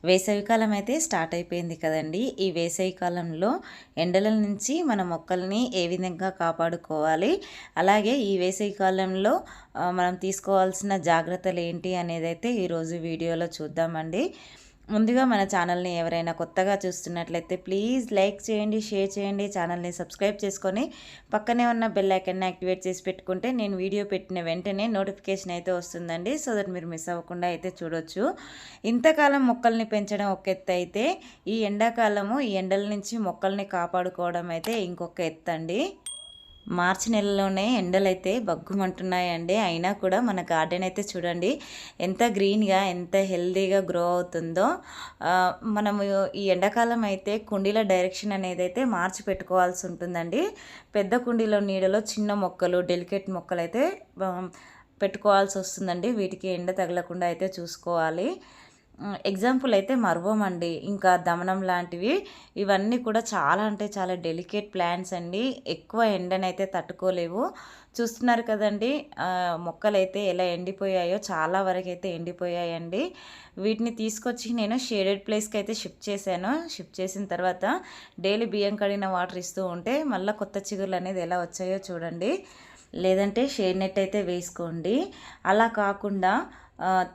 వేసవికాలం అయితే స్టార్ట్ అయిపోయింది కదండి. ఈ వేసవికాలంలో ఎండల నుంచి మన మొక్కల్ని ఏ విధంగా కాపాడుకోవాలి, అలాగే ఈ వేసవికాలంలో మనం తీసుకోవాల్సిన జాగ్రత్తలు ఏంటి అనేదైతే ఈరోజు వీడియోలో చూద్దామండి. ముందుగా మన ఛానల్ని ఎవరైనా కొత్తగా చూస్తున్నట్లయితే ప్లీజ్ లైక్ చేయండి, షేర్ చేయండి, ఛానల్ని సబ్స్క్రైబ్ చేసుకొని పక్కనే ఉన్న బెల్ ఐకాన్ని యాక్టివేట్ చేసి పెట్టుకుంటే నేను వీడియో పెట్టిన వెంటనే నోటిఫికేషన్ అయితే వస్తుందండి. సో దట్ మీరు మిస్ అవ్వకుండా అయితే చూడొచ్చు. ఇంతకాలం మొక్కల్ని పెంచడం ఒక ఎత్తు అయితే, ఈ ఎండాకాలము ఈ ఎండల నుంచి మొక్కల్ని కాపాడుకోవడం అయితే ఇంకొక ఎత్తు అండి. మార్చి నెలలోనే ఎండలైతే బగ్గుమంటున్నాయండి. అయినా కూడా మన గార్డెన్ అయితే చూడండి ఎంత గ్రీన్గా, ఎంత హెల్దీగా గ్రో అవుతుందో. మనము ఈ ఎండాకాలం అయితే కుండీల డైరెక్షన్ అనేది అయితే మార్చి పెట్టుకోవాల్సి ఉంటుందండి. పెద్ద కుండీలో నీడలో చిన్న మొక్కలు, డెలికేట్ మొక్కలు అయితే పెట్టుకోవాల్సి వస్తుందండి. వీటికి ఎండ తగలకుండా అయితే చూసుకోవాలి. ఎగ్జాంపుల్ అయితే మర్వం అండి, ఇంకా దమనం లాంటివి, ఇవన్నీ కూడా చాలా అంటే చాలా డెలికేట్ ప్లాంట్స్ అండి. ఎక్కువ ఎండనైతే తట్టుకోలేవు. చూస్తున్నారు కదండి మొక్కలైతే ఎలా ఎండిపోయాయో, చాలా వరకు అయితే ఎండిపోయాయండి. వీటిని తీసుకొచ్చి నేను షేడెడ్ ప్లేస్కి అయితే షిఫ్ట్ చేశాను. షిఫ్ట్ చేసిన తర్వాత డైలీ బియ్యం కడిగిన వాటర్ ఇస్తూ ఉంటే మళ్ళీ కొత్త చిగుర్లు అనేది ఎలా వచ్చాయో చూడండి. లేదంటే షేడ్ నెట్ అయితే వేసుకోండి. అలా కాకుండా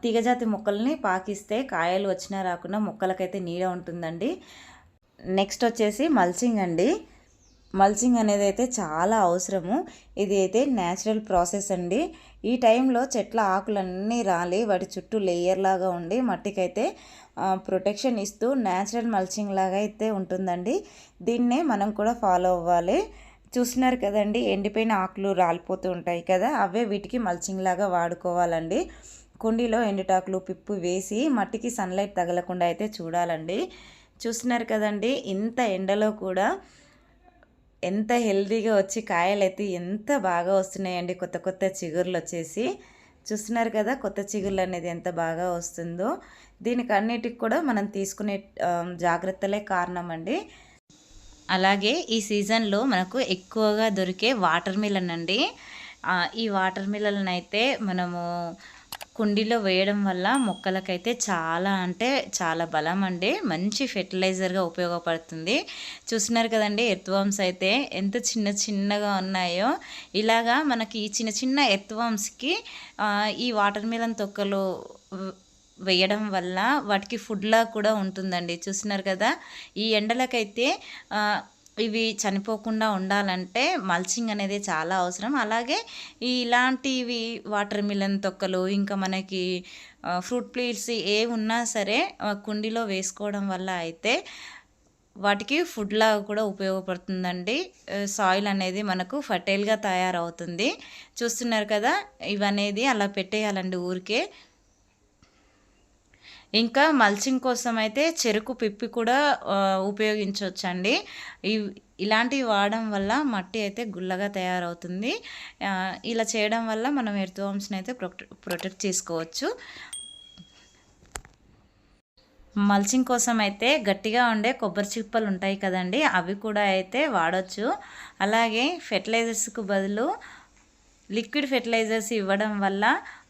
తీగజాతి మొక్కల్ని పాకిస్తే కాయలు వచ్చినా రాకుండా మొక్కలకైతే నీడ ఉంటుందండి. నెక్స్ట్ వచ్చేసి మల్చింగ్ అండి. మల్చింగ్ అనేది అయితే చాలా అవసరము. ఇది అయితే న్యాచురల్ ప్రాసెస్ అండి. ఈ టైంలో చెట్ల ఆకులన్నీ రాలి వాటి చుట్టూ లేయర్ లాగా ఉండి మట్టికైతే ప్రొటెక్షన్ ఇస్తూ న్యాచురల్ మల్చింగ్ లాగా అయితే ఉంటుందండి. దీన్నే మనం కూడా ఫాలో అవ్వాలి. చూస్తున్నారు కదండి ఎండిపోయిన ఆకులు రాలిపోతూ ఉంటాయి కదా, అవే వీటికి మల్చింగ్ లాగా వాడుకోవాలండి. కుండీలో ఎండుటాకులు, పిప్పు వేసి మట్టికి సన్లైట్ తగలకుండా అయితే చూడాలండి. చూస్తున్నారు కదండి ఇంత ఎండలో కూడా ఎంత హెల్తీగా వచ్చి కాయలు అయితే ఎంత బాగా వస్తున్నాయండి. కొత్త కొత్త చిగుర్లు వచ్చేసి చూస్తున్నారు కదా, కొత్త చిగుర్లు అనేది ఎంత బాగా వస్తుందో. దీనికి అన్నిటికి కూడా మనం తీసుకునే జాగ్రత్తలే కారణం అండి. అలాగే ఈ సీజన్లో మనకు ఎక్కువగా దొరికే వాటర్ మిలన్ అండి. ఈ వాటర్ మిలన్ అయితే మనము కుండీలో వేయడం వల్ల మొక్కలకైతే చాలా అంటే చాలా బలం అండి. మంచి ఫెర్టిలైజర్గా ఉపయోగపడుతుంది. చూస్తున్నారు కదండి ఎర్త్వామ్స్ అయితే ఎంత చిన్న చిన్నగా ఉన్నాయో. ఇలాగా మనకి ఈ చిన్న చిన్న ఎర్త్వామ్స్కి ఈ వాటర్ మిలన్ తొక్కలు వేయడం వల్ల వాటికి ఫుడ్లా కూడా ఉంటుందండి. చూస్తున్నారు కదా, ఈ ఎండలకైతే ఇవి చనిపోకుండా ఉండాలంటే మల్చింగ్ అనేది చాలా అవసరం. అలాగే ఇలాంటివి వాటర్ మిలన్ తొక్కలు, ఇంకా మనకి ఫ్రూట్ ప్లేట్స్ ఏ ఉన్నా సరే కుండీలో వేసుకోవడం వల్ల అయితే వాటికి ఫుడ్లాగా కూడా ఉపయోగపడుతుందండి. సాయిల్ అనేది మనకు ఫర్టైల్గా తయారవుతుంది. చూస్తున్నారు కదా, ఇవనేది అలా పెట్టేయాలండి ఊరికే. ఇంకా మల్చింగ్ కోసం అయితే చెరుకు పిప్పి కూడా ఉపయోగించవచ్చండి. ఇలాంటివి వాడడం వల్ల మట్టి అయితే గుల్లగా తయారవుతుంది. ఇలా చేయడం వల్ల మనం ఎర్త్వామ్స్ని అయితే ప్రొటెక్ట్ చేసుకోవచ్చు. మల్చింగ్ కోసం అయితే గట్టిగా ఉండే కొబ్బరి చిప్పలు ఉంటాయి కదండి, అవి కూడా అయితే వాడచ్చు. అలాగే ఫెర్టిలైజర్స్కు బదులు లిక్విడ్ ఫెర్టిలైజర్స్ ఇవ్వడం వల్ల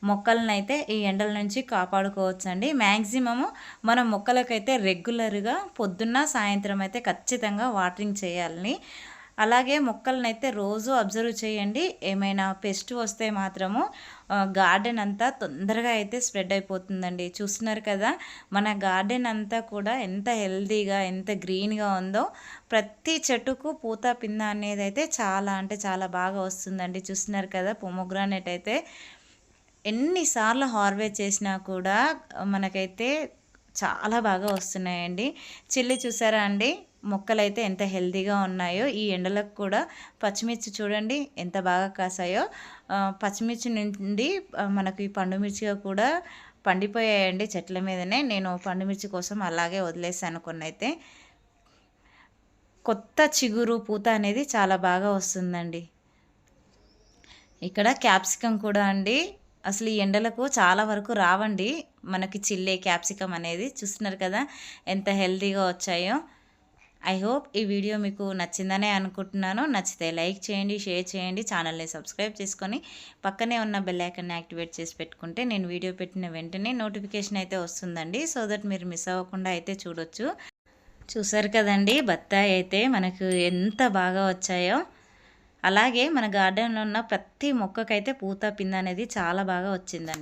మొక్కలను అయితే ఈ ఎండల నుంచి కాపాడుకోవచ్చండి. మ్యాక్సిమము మన మొక్కలకైతే రెగ్యులర్గా పొద్దున్న సాయంత్రం అయితే ఖచ్చితంగా వాటరింగ్ చేయాలని. అలాగే మొక్కలనైతే రోజు అబ్జర్వ్ చేయండి. ఏమైనా పెస్ట్ వస్తే మాత్రము గార్డెన్ అంతా తొందరగా అయితే స్ప్రెడ్ అయిపోతుందండి. చూస్తున్నారు కదా మన గార్డెన్ అంతా కూడా ఎంత హెల్తీగా, ఎంత గ్రీన్గా ఉందో. ప్రతి చెట్టుకు పూత పింద అనేది అయితే చాలా అంటే చాలా బాగా వస్తుందండి. చూస్తున్నారు కదా పొమోగ్రానేట్ అయితే ఎన్నిసార్లు హార్వెస్ట్ చేసినా కూడా మనకైతే చాలా బాగా వస్తున్నాయండి. చిల్లి చూసారా అండి, మొక్కలైతే ఎంత హెల్తీగా ఉన్నాయో. ఈ ఎండలకు కూడా పచ్చిమిర్చి చూడండి ఎంత బాగా కాసాయో. పచ్చిమిర్చి నుండి మనకి పండుమిర్చిగా కూడా పండిపోయాయండి చెట్ల మీదనే. నేను పండుమిర్చి కోసం అలాగే వదిలేసాను కొన్ని అయితే. కొత్త చిగురు పూత అనేది చాలా బాగా వస్తుందండి. ఇక్కడ క్యాప్సికం కూడా అండి, అసలు ఈ ఎండలకు చాలా వరకు రావండి మనకి చిల్లే క్యాప్సికం అనేది. చూస్తున్నారు కదా ఎంత హెల్తీగా వచ్చాయో. ఐ హోప్ ఈ వీడియో మీకు నచ్చిందనే అనుకుంటున్నాను. నచ్చితే లైక్ చేయండి, షేర్ చేయండి, ఛానల్ని సబ్స్క్రైబ్ చేసుకొని పక్కనే ఉన్న బెల్ ఐకాన్ని యాక్టివేట్ చేసి పెట్టుకుంటే నేను వీడియో పెట్టిన వెంటనే నోటిఫికేషన్ అయితే వస్తుందండి. సో దట్ మీరు మిస్ అవ్వకుండా అయితే చూడొచ్చు. చూసారు కదండి, బత్తాయి అయితే మనకు ఎంత బాగా వచ్చాయో. అలాగే మన గార్డెన్లో ఉన్న ప్రతి మొక్కకైతే పూత పింద అనేది చాలా బాగా వచ్చిందండి.